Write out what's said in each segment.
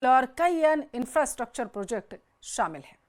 और कई अन्य इंफ्रास्ट्रक्चर प्रोजेक्ट शामिल हैं।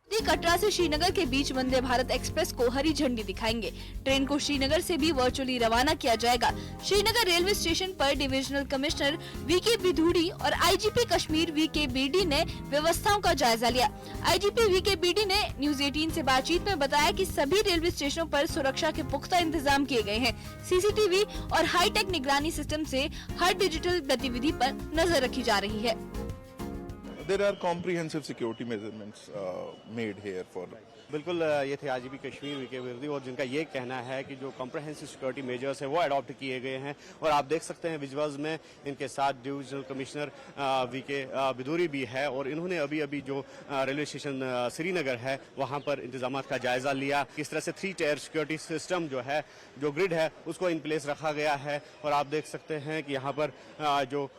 कटरा से श्रीनगर के बीच वंदे भारत एक्सप्रेस को हरी झंडी दिखाएंगे। ट्रेन को श्रीनगर से भी वर्चुअली रवाना किया जाएगा। श्रीनगर रेलवे स्टेशन पर डिविजनल कमिश्नर वीके बिधूड़ी और आईजीपी कश्मीर वीके बेडी ने व्यवस्थाओं का जायजा लिया। आईजीपी वीके बेडी ने न्यूज 18 से बातचीत में बताया कि सभी रेलवे स्टेशनों पर सुरक्षा के पुख्ता इंतजाम किए गए हैं। सीसीटीवी और हाईटेक निगरानी सिस्टम से हर डिजिटल गतिविधि पर नजर रखी जा रही है। There are comprehensive security measurements made here for. बिल्कुल ये थे आईजीपी कश्मीर वीके बिधूड़ी और जिनका ये कहना है कि जो कॉम्प्रहेंसिव सिक्योरिटी मेजर्स है वो अडॉप्ट किए गए हैं और आप देख सकते हैं विजुअल्स में इनके साथ डिविजनल कमिश्नर वीके बिधूड़ी भी है और इन्होंने अभी जो रेलवे स्टेशन श्रीनगर है वहाँ पर इंतजाम का जायजा लिया। किस तरह से 3 टायर सिक्योरिटी सिस्टम जो है जो ग्रिड है उसको इन प्लेस रखा गया है और आप देख सकते हैं कि यहाँ पर जो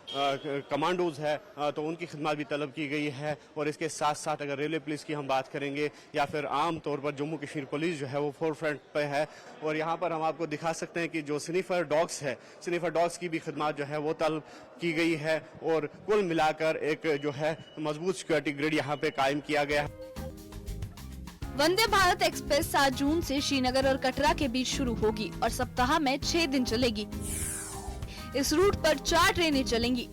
कमांडोज है तो उनकी खिदमत भी तलब की गई है और इसके साथ साथ अगर रेलवे पुलिस की हम बात करेंगे या फिर आम तौर पर जम्मू कश्मीर पुलिस जो है वो फोर फ्रंट पे है और यहाँ पर हम आपको दिखा सकते हैं कि जो स्निफर डॉग्स है स्निफर डॉग्स की भी खिदमत जो है वो तलब की गई है और कुल मिलाकर एक जो है मजबूत सिक्योरिटी ग्रिड यहाँ पे कायम किया गया है। वंदे भारत एक्सप्रेस 7 जून से श्रीनगर और कटरा के बीच शुरू होगी और सप्ताह में 6 दिन चलेगी। इस रूट पर 4 ट्रेनें चलेंगी।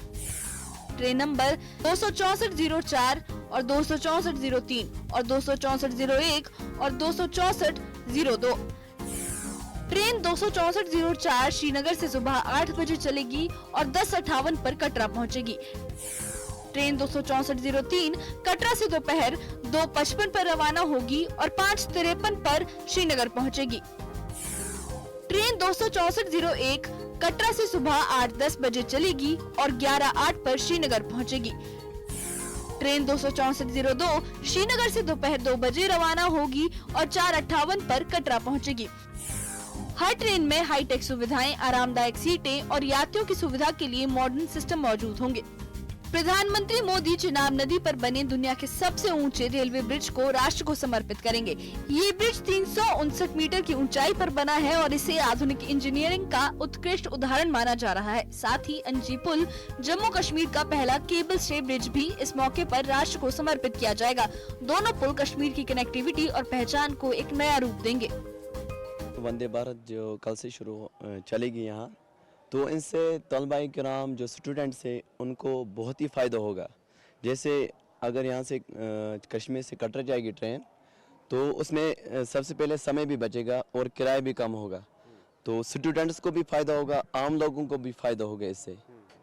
ट्रेन नंबर 26404 और 26403 और 26401 और 26402। ट्रेन 26404 श्रीनगर से सुबह 8 बजे चलेगी और 10:58 पर कटरा पहुंचेगी। ट्रेन 26403 कटरा से दोपहर 2:55 पर रवाना होगी और 5:53 पर श्रीनगर पहुंचेगी। ट्रेन 26401 कटरा से सुबह 8:10 बजे चलेगी और 11:08 पर श्रीनगर पहुंचेगी। ट्रेन 26402 श्रीनगर से दोपहर 2 बजे रवाना होगी और 4:58 पर कटरा पहुंचेगी। हर ट्रेन में हाईटेक सुविधाएं, आरामदायक सीटें और यात्रियों की सुविधा के लिए मॉडर्न सिस्टम मौजूद होंगे। प्रधानमंत्री मोदी चिनाब नदी पर बने दुनिया के सबसे ऊंचे रेलवे ब्रिज को राष्ट्र को समर्पित करेंगे। ये ब्रिज 359 मीटर की ऊंचाई पर बना है और इसे आधुनिक इंजीनियरिंग का उत्कृष्ट उदाहरण माना जा रहा है। साथ ही अंजी पुल जम्मू कश्मीर का पहला केबल स्टे ब्रिज भी इस मौके पर राष्ट्र को समर्पित किया जाएगा। दोनों पुल कश्मीर की कनेक्टिविटी और पहचान को एक नया रूप देंगे। वंदे भारत जो कल से शुरू चलेगी यहाँ, तो इनसे तलबाई किराम जो स्टूडेंट्स हैं उनको बहुत ही फ़ायदा होगा। जैसे अगर यहाँ से कश्मीर से कटरा जाएगी ट्रेन तो उसमें सबसे पहले समय भी बचेगा और किराया भी कम होगा, तो स्टूडेंट्स को भी फ़ायदा होगा, आम लोगों को भी फ़ायदा होगा इससे।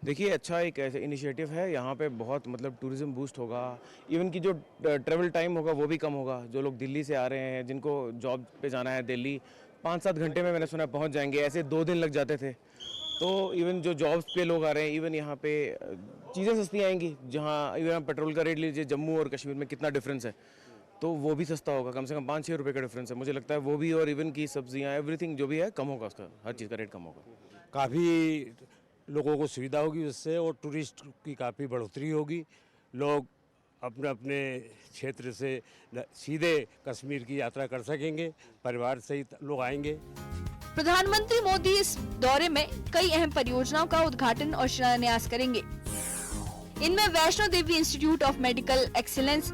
देखिए अच्छा एक ऐसे इनिशिएटिव है, यहाँ पे बहुत मतलब टूरिज्म बूस्ट होगा। इवन की जो ट्रेवल टाइम होगा वो भी कम होगा। जो लोग दिल्ली से आ रहे हैं जिनको जॉब पे जाना है दिल्ली 5-7 घंटे में मैंने सुना पहुँच जाएंगे, ऐसे 2 दिन लग जाते थे। तो इवन जो जॉब्स पे लोग आ रहे हैं, इवन यहाँ पे चीज़ें सस्ती आएंगी। जहाँ इवन पेट्रोल का रेट लीजिए जम्मू और कश्मीर में कितना डिफरेंस है, तो वो भी सस्ता होगा। कम से कम 5-6 रुपये का डिफरेंस है, मुझे लगता है वो भी। और इवन की सब्जियाँ एवरीथिंग जो भी है कम होगा, उसका हर चीज़ का रेट कम होगा। काफ़ी लोगों को सुविधा होगी उससे और टूरिस्ट की काफ़ी बढ़ोतरी होगी। लोग अपने अपने क्षेत्र से सीधे कश्मीर की यात्रा कर सकेंगे, परिवार सहित लोग आएंगे। प्रधानमंत्री मोदी इस दौरे में कई अहम परियोजनाओं का उद्घाटन और शिलान्यास करेंगे। इनमें Vaishno Devi institute of medical excellence,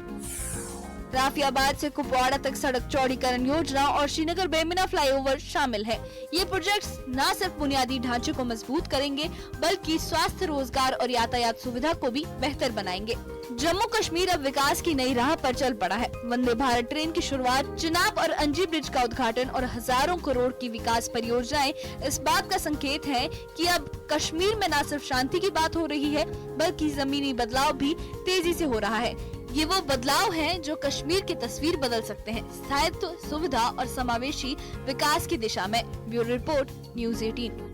Rafiabad से कुपवाड़ा तक सड़क चौड़ीकरण योजना और श्रीनगर बेमिना फ्लाईओवर शामिल है। ये प्रोजेक्ट्स न सिर्फ बुनियादी ढांचे को मजबूत करेंगे बल्कि स्वास्थ्य, रोजगार और यातायात सुविधा को भी बेहतर बनाएंगे। जम्मू कश्मीर अब विकास की नई राह पर चल पड़ा है। वंदे भारत ट्रेन की शुरुआत, चिनाब और अंजी ब्रिज का उद्घाटन और हजारों करोड़ की विकास परियोजनाएं इस बात का संकेत हैं कि अब कश्मीर में न सिर्फ शांति की बात हो रही है बल्कि जमीनी बदलाव भी तेजी से हो रहा है। ये वो बदलाव हैं जो कश्मीर की तस्वीर बदल सकते हैं, स्थायित्व, सुविधा और समावेशी विकास की दिशा में। Bureau report, news 18।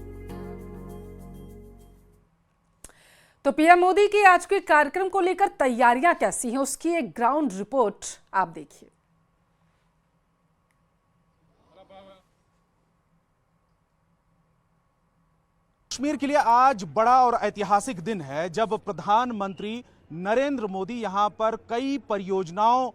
तो पीएम मोदी के आज के कार्यक्रम को लेकर तैयारियां कैसी हैं, उसकी एक ग्राउंड रिपोर्ट आप देखिए। कश्मीर के लिए आज बड़ा और ऐतिहासिक दिन है जब प्रधानमंत्री नरेंद्र मोदी यहां पर कई परियोजनाओं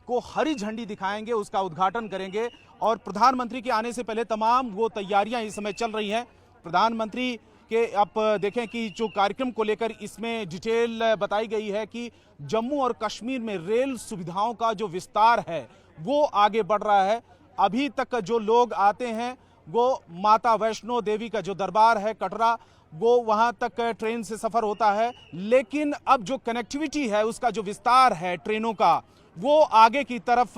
को हरी झंडी दिखाएंगे, उसका उद्घाटन करेंगे। और प्रधानमंत्री के आने से पहले तमाम वो तैयारियां इस समय चल रही हैं। प्रधानमंत्री कि आप देखें कि जो कार्यक्रम को लेकर इसमें डिटेल बताई गई है कि जम्मू और कश्मीर में रेल सुविधाओं का जो विस्तार है वो आगे बढ़ रहा है। अभी तक जो लोग आते हैं वो माता वैष्णो देवी का जो दरबार है कटरा, वो वहां तक ट्रेन से सफर होता है, लेकिन अब जो कनेक्टिविटी है उसका जो विस्तार है ट्रेनों का वो आगे की तरफ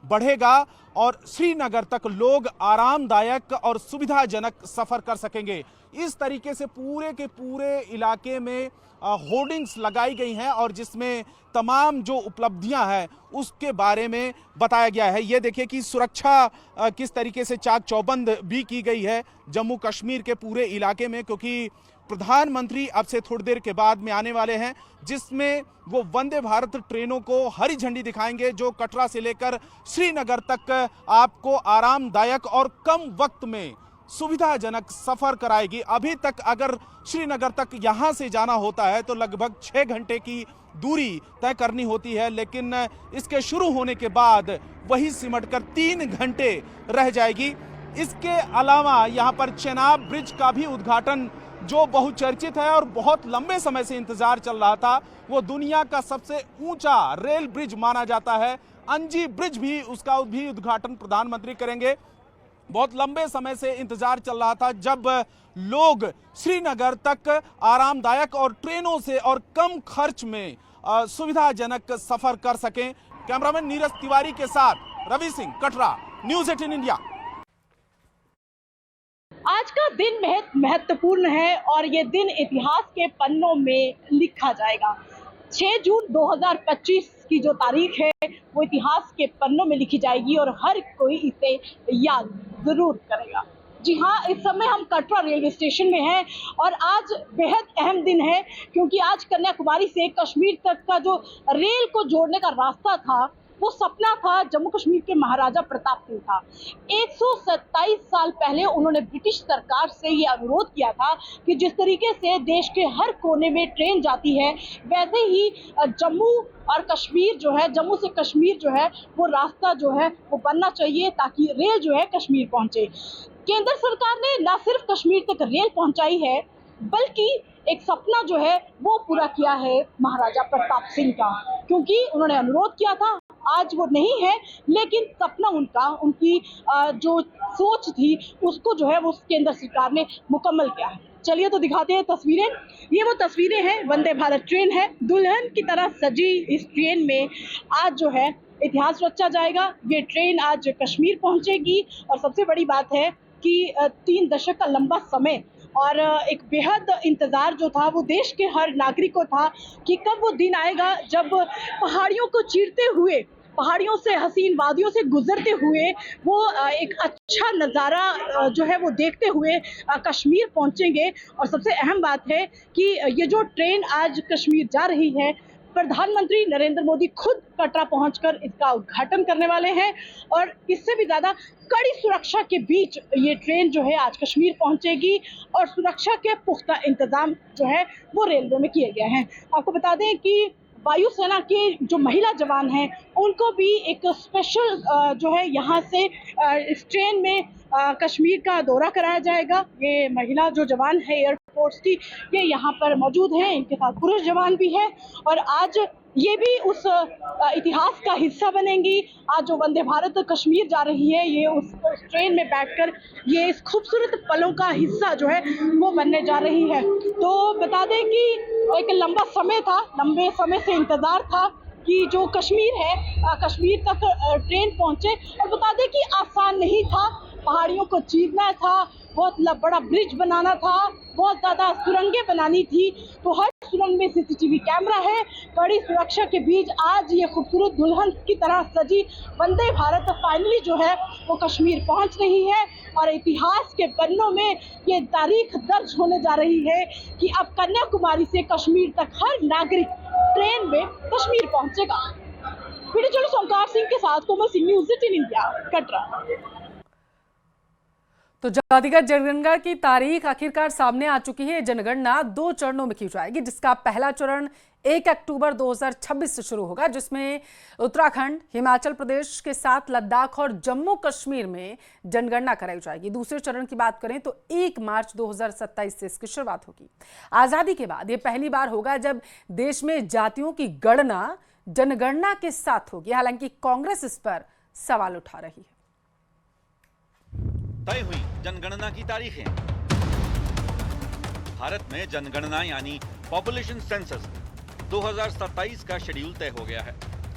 बढ़ेगा और श्रीनगर तक लोग आरामदायक और सुविधाजनक सफर कर सकेंगे। इस तरीके से पूरे के पूरे इलाके में होर्डिंग्स लगाई गई हैं और जिसमें तमाम जो उपलब्धियां हैं उसके बारे में बताया गया है। ये देखिए कि सुरक्षा किस तरीके से चाक चौबंद भी की गई है जम्मू कश्मीर के पूरे इलाके में, क्योंकि प्रधानमंत्री अब से थोड़ी देर के बाद में आने वाले हैं जिसमें वो वंदे भारत ट्रेनों को हरी झंडी दिखाएंगे जो कटरा से लेकर श्रीनगर तक आपको आरामदायक और कम वक्त में सुविधाजनक सफर कराएगी। अभी तक अगर श्रीनगर तक यहां से जाना होता है तो लगभग 6 घंटे की दूरी तय करनी होती है, लेकिन इसके शुरू होने के बाद वही सिमटकर 3 घंटे रह जाएगी। इसके अलावा यहां पर चेनाब ब्रिज का भी उद्घाटन जो बहुचर्चित है और बहुत लंबे समय से इंतजार चल रहा था, वो दुनिया का सबसे ऊंचा रेल ब्रिज माना जाता है। अंजी ब्रिज भी उसका भी उद्घाटन प्रधानमंत्री करेंगे। बहुत लंबे समय से इंतजार चल रहा था जब लोग श्रीनगर तक आरामदायक और ट्रेनों से और कम खर्च में सुविधाजनक सफर कर सकें। कैमरामैन नीरज तिवारी के साथ रवि सिंह, कटरा, न्यूज़ 18 इंडिया। आज का दिन महत्वपूर्ण है और ये दिन इतिहास के पन्नों में लिखा जाएगा। 6 जून 2025 की जो तारीख है वो इतिहास के पन्नों में लिखी जाएगी और हर कोई इसे याद जरूर करेगा। जी हाँ, इस समय हम कटरा रेलवे स्टेशन में हैं और आज बेहद अहम दिन है क्योंकि आज कन्याकुमारी से कश्मीर तक का जो रेल को जोड़ने का रास्ता था वो सपना था जम्मू कश्मीर के महाराजा प्रताप सिंह था। 127 साल पहले उन्होंने ब्रिटिश सरकार से ये अनुरोध किया था कि जिस तरीके से देश के हर कोने में ट्रेन जाती है वैसे ही जम्मू और कश्मीर जो है, जम्मू से कश्मीर जो है वो रास्ता जो है वो बनना चाहिए ताकि रेल जो है कश्मीर पहुंचे। केंद्र सरकार ने न सिर्फ कश्मीर तक रेल पहुंचाई है बल्कि एक सपना जो है वो पूरा किया है महाराजा प्रताप सिंह का, क्योंकि उन्होंने अनुरोध किया था। आज वो नहीं है लेकिन सपना उनकी जो सोच थी उसको जो है वो केंद्र सरकार ने मुकम्मल किया है। चलिए तो दिखाते हैं तस्वीरें। ये वो तस्वीरें हैं, वंदे भारत ट्रेन है, दुल्हन की तरह सजी इस ट्रेन में आज जो है इतिहास रचा जाएगा। ये ट्रेन आज कश्मीर पहुंचेगी और सबसे बड़ी बात है कि 3 दशक का लंबा समय और एक बेहद इंतज़ार जो था वो देश के हर नागरिक को था कि कब वो दिन आएगा जब पहाड़ियों को चीरते हुए, पहाड़ियों से, हसीन वादियों से गुजरते हुए वो एक अच्छा नज़ारा जो है वो देखते हुए कश्मीर पहुंचेंगे। और सबसे अहम बात है कि ये जो ट्रेन आज कश्मीर जा रही है, प्रधानमंत्री नरेंद्र मोदी खुद कटरा पहुंचकर इसका उद्घाटन करने वाले हैं और इससे भी ज़्यादा कड़ी सुरक्षा के बीच ये ट्रेन जो है आज कश्मीर पहुंचेगी और सुरक्षा के पुख्ता इंतजाम जो है वो रेलवे में किए गए हैं। आपको बता दें कि वायुसेना के जो महिला जवान हैं उनको भी एक स्पेशल जो है यहाँ से इस ट्रेन में कश्मीर का दौरा कराया जाएगा। ये महिला जो जवान है एयरफोर्स की, ये यहाँ पर मौजूद हैं, इनके साथ पुरुष जवान भी हैं और आज ये भी उस इतिहास का हिस्सा बनेंगी। आज जो वंदे भारत कश्मीर जा रही है ये उस ट्रेन में बैठकर ये इस खूबसूरत पलों का हिस्सा जो है वो बनने जा रही है। तो बता दें कि एक लंबा समय था, लंबे समय से इंतज़ार था कि जो कश्मीर है, कश्मीर तक ट्रेन पहुंचे और बता दें कि आसान नहीं था। पहाड़ियों को चीरना था, बहुत बड़ा ब्रिज बनाना था, बहुत ज़्यादा सुरंगें बनानी थी, तो हर सुरंग में सीसीटीवी कैमरा है। कड़ी सुरक्षा के बीच आज ये खूबसूरत दुल्हन की तरह सजी वंदे भारत फाइनली जो है वो कश्मीर पहुंच रही है और इतिहास के पन्नों में ये तारीख दर्ज होने जा रही है कि अब कन्याकुमारी से कश्मीर तक हर नागरिक ट्रेन में कश्मीर पहुंचेगा। वीडियो जर्नलिस्ट ओंकार सिंह के साथ कोमल सिंह, न्यूज़ 18 इंडिया, कटरा। तो जातिगत जनगणना की तारीख आखिरकार सामने आ चुकी है। जनगणना 2 चरणों में की जाएगी, जिसका पहला चरण 1 अक्टूबर 2026 से शुरू होगा, जिसमें उत्तराखंड, हिमाचल प्रदेश के साथ लद्दाख और जम्मू कश्मीर में जनगणना कराई जाएगी। दूसरे चरण की बात करें तो 1 मार्च 2027 से इसकी शुरुआत होगी। आज़ादी के बाद ये पहली बार होगा जब देश में जातियों की गणना जनगणना के साथ होगी। हालांकि कांग्रेस इस पर सवाल उठा रही है। तय हुई जनगणना की तारीखें। भारत में जनगणना यानी पॉपुलेशन सेंसस 2027 का शेड्यूल तय हो गया है।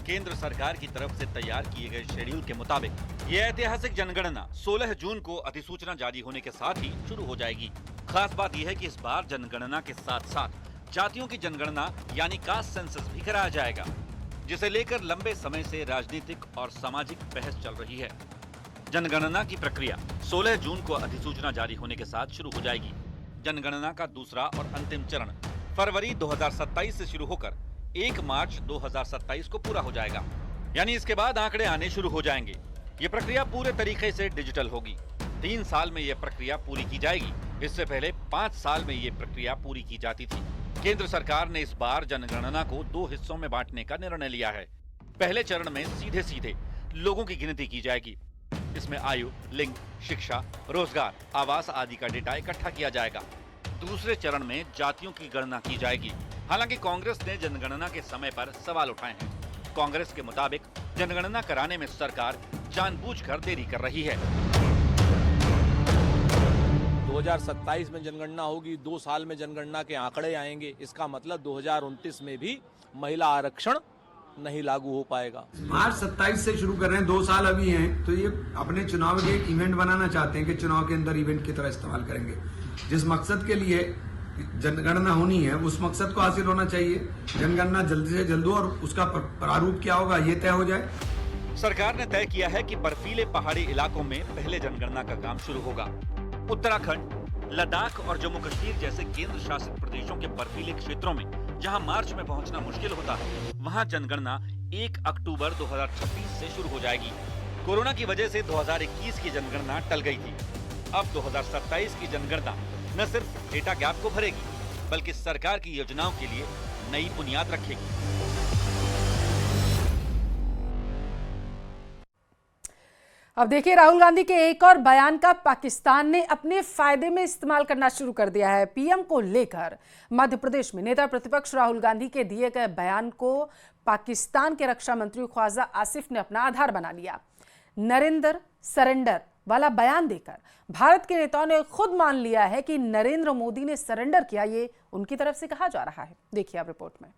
केंद्र सरकार की तरफ से तैयार किए गए शेड्यूल के मुताबिक यह ऐतिहासिक जनगणना 16 जून को अधिसूचना जारी होने के साथ ही शुरू हो जाएगी। खास बात यह है कि इस बार जनगणना के साथ साथ जातियों की जनगणना यानी कास्ट सेंसस भी कराया जाएगा, जिसे लेकर लंबे समय से राजनीतिक और सामाजिक बहस चल रही है। जनगणना की प्रक्रिया 16 जून को अधिसूचना जारी होने के साथ शुरू हो जाएगी। जनगणना का दूसरा और अंतिम चरण फरवरी 2027 से शुरू होकर 1 मार्च 2027 को पूरा हो जाएगा। यानी इसके बाद आंकड़े आने शुरू हो जाएंगे। ये प्रक्रिया पूरे तरीके से डिजिटल होगी। 3 साल में यह प्रक्रिया पूरी की जाएगी। इससे पहले 5 साल में ये प्रक्रिया पूरी की जाती थी। केंद्र सरकार ने इस बार जनगणना को 2 हिस्सों में बांटने का निर्णय लिया है। पहले चरण में सीधे सीधे लोगों की गिनती की जाएगी। इसमें आयु, लिंग, शिक्षा, रोजगार, आवास आदि का डेटा इकट्ठा किया जाएगा। दूसरे चरण में जातियों की गणना की जाएगी। हालांकि कांग्रेस ने जनगणना के समय पर सवाल उठाए हैं। कांग्रेस के मुताबिक जनगणना कराने में सरकार जानबूझकर देरी कर रही है। 2027 में जनगणना होगी, 2 साल में जनगणना के आंकड़े आएंगे। इसका मतलब 2029 में भी महिला आरक्षण नहीं लागू हो पाएगा। मार्च 27 से शुरू कर रहे हैं, 2 साल अभी हैं, तो ये अपने चुनाव के एक इवेंट बनाना चाहते हैं कि चुनाव के अंदर इवेंट की तरह इस्तेमाल करेंगे। जिस मकसद के लिए जनगणना होनी है उस मकसद को हासिल होना चाहिए। जनगणना जल्दी से जल्द हो और उसका प्रारूप क्या होगा ये तय हो जाए। सरकार ने तय किया है कि बर्फीले पहाड़ी इलाकों में पहले जनगणना का काम शुरू होगा। उत्तराखंड, लद्दाख और जम्मू कश्मीर जैसे केंद्र शासित प्रदेशों के बर्फीले क्षेत्रों में जहां मार्च में पहुंचना मुश्किल होता है, वहां जनगणना 1 अक्टूबर 2026 से शुरू हो जाएगी। कोरोना की वजह से 2021 की जनगणना टल गई थी। अब 2027 की जनगणना न सिर्फ डेटा गैप को भरेगी, बल्कि सरकार की योजनाओं के लिए नई बुनियाद रखेगी। अब देखिए, राहुल गांधी के एक और बयान का पाकिस्तान ने अपने फायदे में इस्तेमाल करना शुरू कर दिया है। पीएम को लेकर मध्य प्रदेश में नेता प्रतिपक्ष राहुल गांधी के दिए गए बयान को पाकिस्तान के रक्षा मंत्री ख्वाजा आसिफ ने अपना आधार बना लिया। नरेंद्र सरेंडर वाला बयान देकर भारत के नेताओं ने खुद मान लिया है कि नरेंद्र मोदी ने सरेंडर किया, ये उनकी तरफ से कहा जा रहा है। देखिए आप रिपोर्ट में।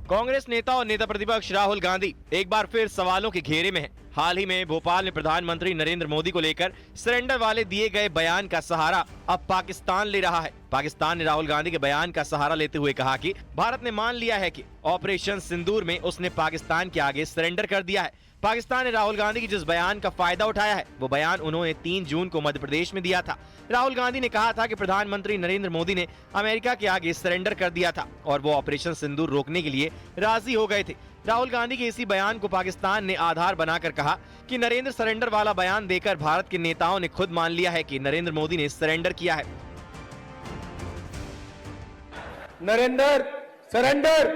कांग्रेस नेता और नेता प्रतिपक्ष राहुल गांधी एक बार फिर सवालों के घेरे में हैं। हाल ही में भोपाल में प्रधानमंत्री नरेंद्र मोदी को लेकर सरेंडर वाले दिए गए बयान का सहारा अब पाकिस्तान ले रहा है। पाकिस्तान ने राहुल गांधी के बयान का सहारा लेते हुए कहा कि भारत ने मान लिया है कि ऑपरेशन सिंदूर में उसने पाकिस्तान के आगे सरेंडर कर दिया है। पाकिस्तान ने राहुल गांधी की जिस बयान का फायदा उठाया है, वो बयान उन्होंने 3 जून को मध्य प्रदेश में दिया था। राहुल गांधी ने कहा था कि प्रधानमंत्री नरेंद्र मोदी ने अमेरिका के आगे सरेंडर कर दिया था और वो ऑपरेशन सिंदूर रोकने के लिए राजी हो गए थे। राहुल गांधी के इसी बयान को पाकिस्तान ने आधार बनाकर कहा कि नरेंद्र सरेंडर वाला बयान देकर भारत के नेताओं ने खुद मान लिया है कि नरेंद्र मोदी ने सरेंडर किया है। Narendra surrender,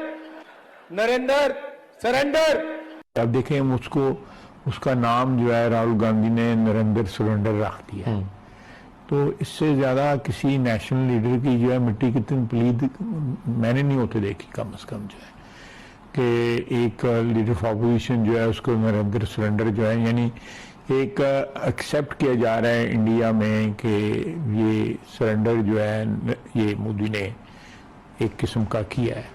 Narendra surrender. अब देखें, उसको उसका नाम जो है राहुल गांधी ने नरेंद्र सरेंडर रख दिया है। तो इससे ज्यादा किसी नेशनल लीडर की जो है मिट्टी कितनी पलीद मैंने नहीं होते देखी, कम से कम जो है कि एक लीडर ऑफ अपोजिशन जो है उसको नरेंद्र सरेंडर जो है, यानी एक एक्सेप्ट किया जा रहा है इंडिया में कि ये सरेंडर जो है ये मोदी ने एक किस्म का किया है।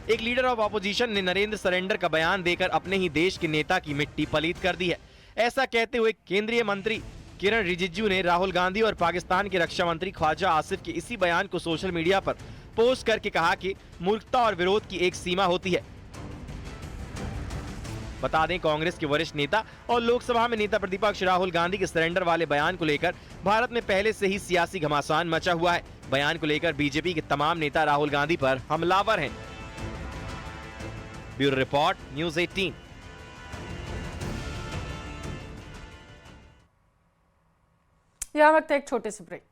एक लीडर ऑफ ऑपोजिशन ने नरेंद्र सरेंडर का बयान देकर अपने ही देश के नेता की मिट्टी पलीत कर दी है। ऐसा कहते हुए केंद्रीय मंत्री किरण रिजिजू ने राहुल गांधी और पाकिस्तान के रक्षा मंत्री ख्वाजा आसिफ के इसी बयान को सोशल मीडिया पर पोस्ट करके कहा कि मूर्खता और विरोध की एक सीमा होती है। बता दें, कांग्रेस के वरिष्ठ नेता और लोकसभा में नेता प्रतिपक्ष राहुल गांधी के सरेंडर वाले बयान को लेकर भारत में पहले से ही सियासी घमासान मचा हुआ है। बयान को लेकर बीजेपी के तमाम नेता राहुल गांधी पर हमलावर हैं। Bureau report, news 18। यहाँ वक्त एक छोटे से ब्रेक।